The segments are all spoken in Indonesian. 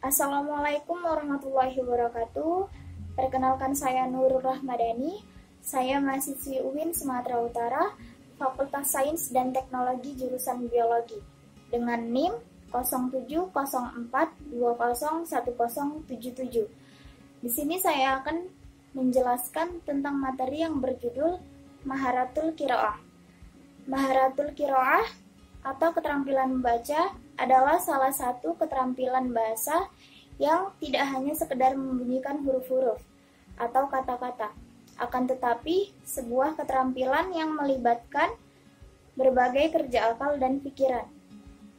Assalamualaikum warahmatullahi wabarakatuh. Perkenalkan, saya Nurul Rahmadani. Saya mahasiswi UIN Sumatera Utara, Fakultas Sains dan Teknologi jurusan Biologi dengan NIM 0704201077. Di sini saya akan menjelaskan tentang materi yang berjudul Maharatul Qiraah. Maharatul Qiraah atau keterampilan membaca adalah salah satu keterampilan bahasa yang tidak hanya sekedar membunyikan huruf-huruf atau kata-kata, akan tetapi sebuah keterampilan yang melibatkan berbagai kerja akal dan pikiran.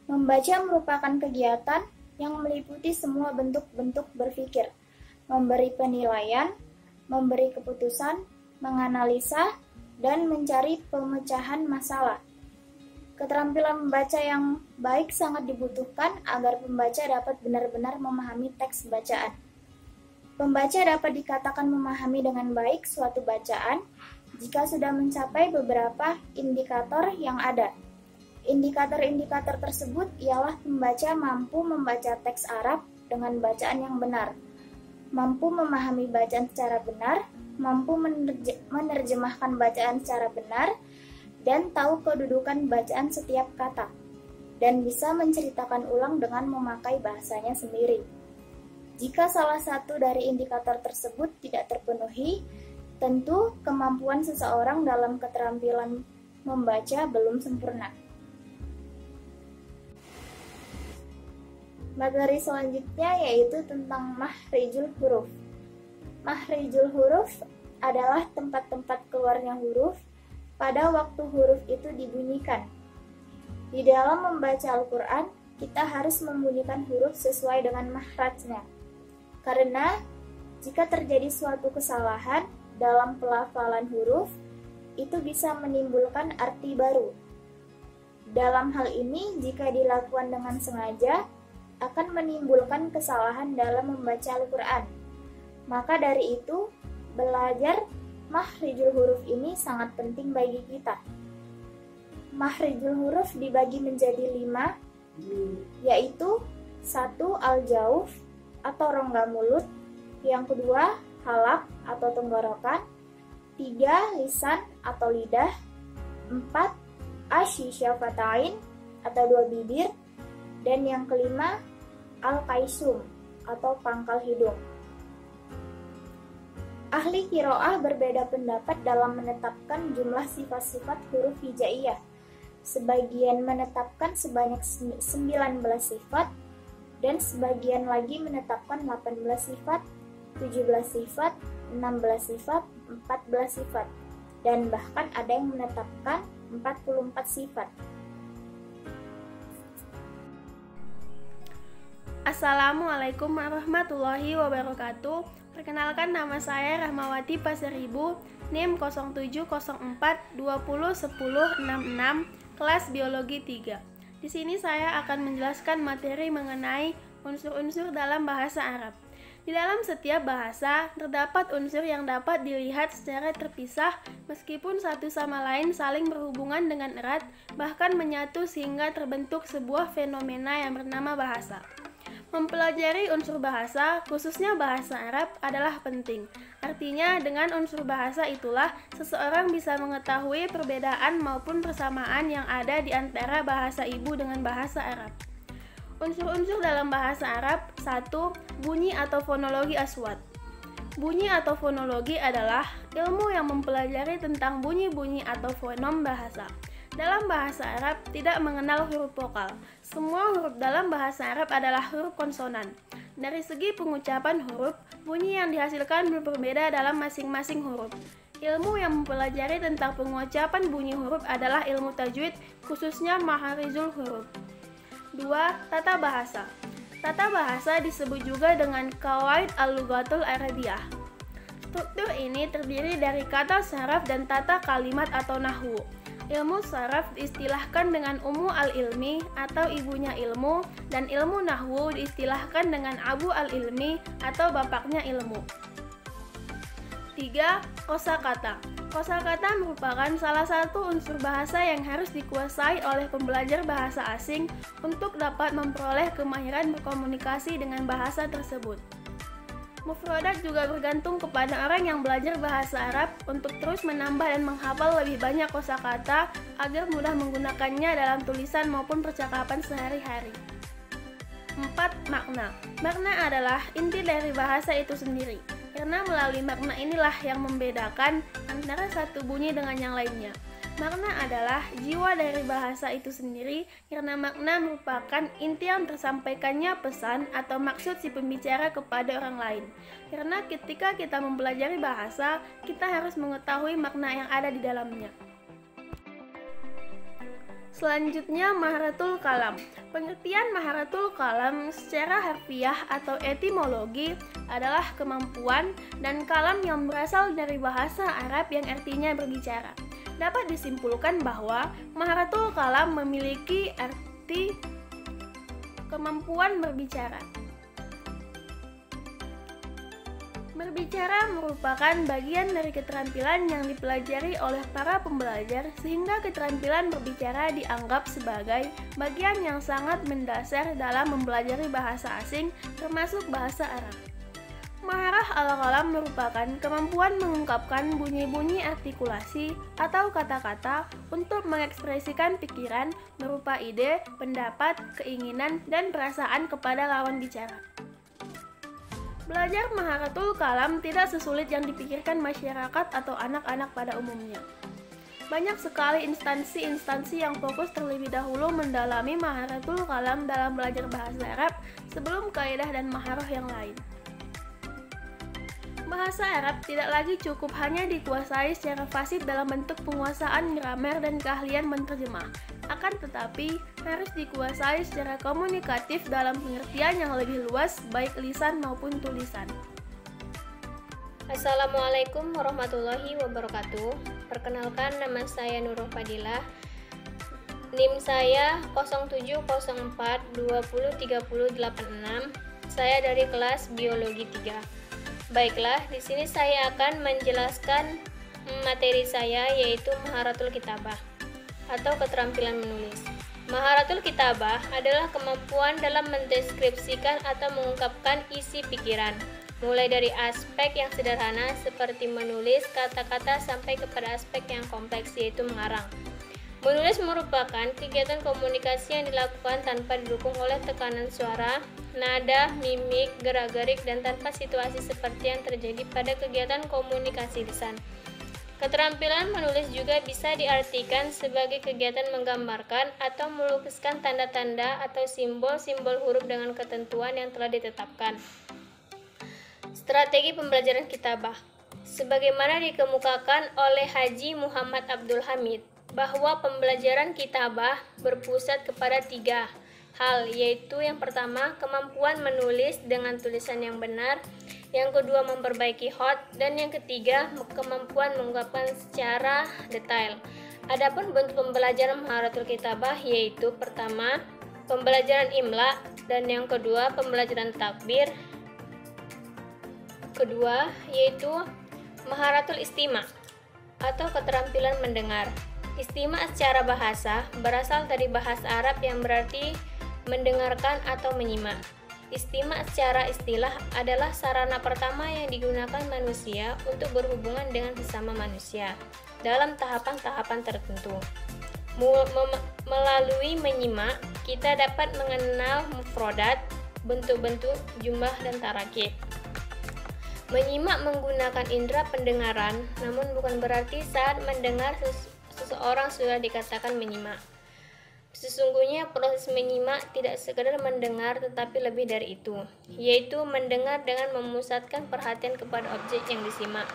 Membaca merupakan kegiatan yang meliputi semua bentuk-bentuk berpikir, memberi penilaian, memberi keputusan, menganalisa, dan mencari pemecahan masalah. Keterampilan membaca yang baik sangat dibutuhkan agar pembaca dapat benar-benar memahami teks bacaan. Pembaca dapat dikatakan memahami dengan baik suatu bacaan jika sudah mencapai beberapa indikator yang ada. Indikator-indikator tersebut ialah pembaca mampu membaca teks Arab dengan bacaan yang benar, mampu memahami bacaan secara benar, mampu menerjemahkan bacaan secara benar, dan tahu kedudukan bacaan setiap kata, dan bisa menceritakan ulang dengan memakai bahasanya sendiri. Jika salah satu dari indikator tersebut tidak terpenuhi, tentu kemampuan seseorang dalam keterampilan membaca belum sempurna. Materi selanjutnya yaitu tentang Makhrijul Huruf. Makhrijul huruf adalah tempat-tempat keluarnya huruf pada waktu huruf itu dibunyikan. Di dalam membaca Al-Quran, kita harus membunyikan huruf sesuai dengan makhrajnya. Karena jika terjadi suatu kesalahan dalam pelafalan huruf, itu bisa menimbulkan arti baru. Dalam hal ini, jika dilakukan dengan sengaja, akan menimbulkan kesalahan dalam membaca Al-Quran. Maka dari itu, belajar Makhrijul huruf ini sangat penting bagi kita. Makhrijul huruf dibagi menjadi 5, yaitu 1. Al-Jauf atau rongga mulut, yang kedua halak atau tenggorokan, 3. Lisan atau lidah, 4. Asy-syafatain atau 2 bibir, dan yang kelima Al-Qaisum atau pangkal hidung. Ahli qiraah berbeda pendapat dalam menetapkan jumlah sifat-sifat huruf hijaiyah. Sebagian menetapkan sebanyak 19 sifat, dan sebagian lagi menetapkan 18 sifat, 17 sifat, 16 sifat, 14 sifat, dan bahkan ada yang menetapkan 44 sifat. Assalamualaikum warahmatullahi wabarakatuh. Perkenalkan, nama saya Rahmawati Pasaribu, NIM 0704201066, kelas Biologi 3. Di sini saya akan menjelaskan materi mengenai unsur-unsur dalam bahasa Arab. Di dalam setiap bahasa, terdapat unsur yang dapat dilihat secara terpisah meskipun satu sama lain saling berhubungan dengan erat, bahkan menyatu sehingga terbentuk sebuah fenomena yang bernama bahasa. Mempelajari unsur bahasa, khususnya bahasa Arab, adalah penting. Artinya, dengan unsur bahasa itulah seseorang bisa mengetahui perbedaan maupun persamaan yang ada di antara bahasa ibu dengan bahasa Arab. Unsur-unsur dalam bahasa Arab. 1. Bunyi atau fonologi aswat. Bunyi atau fonologi adalah ilmu yang mempelajari tentang bunyi-bunyi atau fonem bahasa. Dalam bahasa Arab tidak mengenal huruf vokal. Semua huruf dalam bahasa Arab adalah huruf konsonan. Dari segi pengucapan huruf, bunyi yang dihasilkan berbeda dalam masing-masing huruf. Ilmu yang mempelajari tentang pengucapan bunyi huruf adalah ilmu tajwid, khususnya Makhrijul huruf. 2. Tata bahasa. Tata bahasa disebut juga dengan Qawaid al-Lughatul Arabiyah. Struktur ini terdiri dari kata saraf dan tata kalimat atau nahwu. Ilmu saraf diistilahkan dengan Ummu al-Ilmi atau ibunya ilmu, dan ilmu nahwu diistilahkan dengan Abu al-Ilmi atau bapaknya ilmu. 3. Kosakata. Kosakata merupakan salah satu unsur bahasa yang harus dikuasai oleh pembelajar bahasa asing untuk dapat memperoleh kemahiran berkomunikasi dengan bahasa tersebut. Mufrodat juga bergantung kepada orang yang belajar bahasa Arab untuk terus menambah dan menghafal lebih banyak kosakata agar mudah menggunakannya dalam tulisan maupun percakapan sehari-hari. 4. Makna. Makna adalah inti dari bahasa itu sendiri. Karena melalui makna inilah yang membedakan antara satu bunyi dengan yang lainnya. Makna adalah jiwa dari bahasa itu sendiri karena makna merupakan inti yang tersampaikannya pesan atau maksud si pembicara kepada orang lain. Karena ketika kita mempelajari bahasa, kita harus mengetahui makna yang ada di dalamnya. Selanjutnya, maharatul kalam. Pengertian maharatul kalam secara harfiah atau etimologi adalah kemampuan dan kalam yang berasal dari bahasa Arab yang artinya berbicara. Dapat disimpulkan bahwa maharatul kalam memiliki arti kemampuan berbicara. Berbicara merupakan bagian dari keterampilan yang dipelajari oleh para pembelajar sehingga keterampilan berbicara dianggap sebagai bagian yang sangat mendasar dalam mempelajari bahasa asing termasuk bahasa Arab. Maharah al-kalam merupakan kemampuan mengungkapkan bunyi-bunyi artikulasi atau kata-kata untuk mengekspresikan pikiran berupa ide, pendapat, keinginan, dan perasaan kepada lawan bicara. Belajar maharatul kalam tidak sesulit yang dipikirkan masyarakat atau anak-anak pada umumnya. Banyak sekali instansi-instansi yang fokus terlebih dahulu mendalami maharatul kalam dalam belajar bahasa Arab sebelum kaidah dan maharah yang lain. Bahasa Arab tidak lagi cukup hanya dikuasai secara fasih dalam bentuk penguasaan gramer dan keahlian menerjemah, akan tetapi harus dikuasai secara komunikatif dalam pengertian yang lebih luas baik lisan maupun tulisan. Assalamualaikum warahmatullahi wabarakatuh. Perkenalkan, nama saya Nurul Fadilah. NIM saya 0704203086. Saya dari kelas Biologi 3. Baiklah, di sini saya akan menjelaskan materi saya, yaitu maharatul kitabah atau keterampilan menulis. Maharatul kitabah adalah kemampuan dalam mendeskripsikan atau mengungkapkan isi pikiran, mulai dari aspek yang sederhana seperti menulis kata-kata sampai kepada aspek yang kompleks, yaitu mengarang. Menulis merupakan kegiatan komunikasi yang dilakukan tanpa didukung oleh tekanan suara, nada, mimik, gerak-gerik, dan tanpa situasi seperti yang terjadi pada kegiatan komunikasi lisan. Keterampilan menulis juga bisa diartikan sebagai kegiatan menggambarkan atau melukiskan tanda-tanda atau simbol-simbol huruf dengan ketentuan yang telah ditetapkan. Strategi pembelajaran kitabah. Sebagaimana dikemukakan oleh Haji Muhammad Abdul Hamid, bahwa pembelajaran kitabah berpusat kepada 3 hal, yaitu yang pertama, kemampuan menulis dengan tulisan yang benar, yang kedua, memperbaiki hot, dan yang ketiga, kemampuan mengungkapkan secara detail. Adapun bentuk pembelajaran maharatul kitabah yaitu pertama, pembelajaran imla, dan yang kedua, pembelajaran takbir. Kedua, yaitu maharatul istima atau keterampilan mendengar. Istima secara bahasa berasal dari bahasa Arab yang berarti mendengarkan atau menyimak. Istima secara istilah adalah sarana pertama yang digunakan manusia untuk berhubungan dengan sesama manusia dalam tahapan-tahapan tertentu. Melalui menyimak, kita dapat mengenal mufrodat, bentuk-bentuk, jumlah, dan tarakib. Menyimak menggunakan indera pendengaran, namun bukan berarti saat mendengar seseorang sudah dikatakan menyimak. Sesungguhnya proses menyimak tidak sekedar mendengar tetapi lebih dari itu, yaitu mendengar dengan memusatkan perhatian kepada objek yang disimak.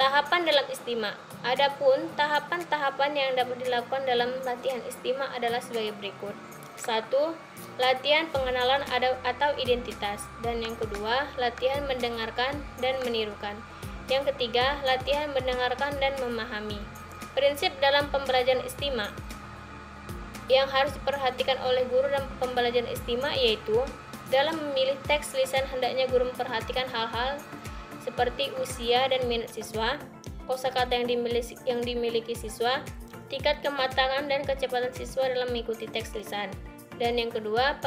Tahapan dalam istima. Adapun tahapan-tahapan yang dapat dilakukan dalam latihan istima adalah sebagai berikut. 1. Latihan pengenalan atau identitas. Dan yang kedua, latihan mendengarkan dan menirukan. Yang ketiga, latihan mendengarkan dan memahami. Prinsip dalam pembelajaran istima yang harus diperhatikan oleh guru dan pembelajaran istima yaitu dalam memilih teks lisan hendaknya guru memperhatikan hal-hal seperti usia dan minat siswa, kosakata yang dimiliki siswa, tingkat kematangan dan kecepatan siswa dalam mengikuti teks lisan. Dan yang kedua,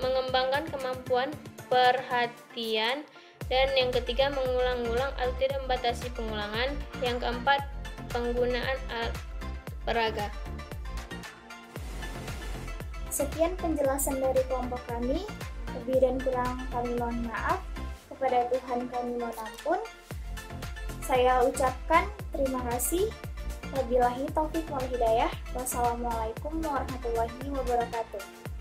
mengembangkan kemampuan perhatian. Dan yang ketiga, mengulang-ulang atau tidak membatasi pengulangan. Yang keempat, penggunaan alat peraga. Sekian penjelasan dari kelompok kami. Lebih dan kurang kami mohon maaf. Kepada Tuhan kami mohon ampun. Saya ucapkan terima kasih. Wabillahi taufik wal hidayah. Wassalamualaikum warahmatullahi wabarakatuh.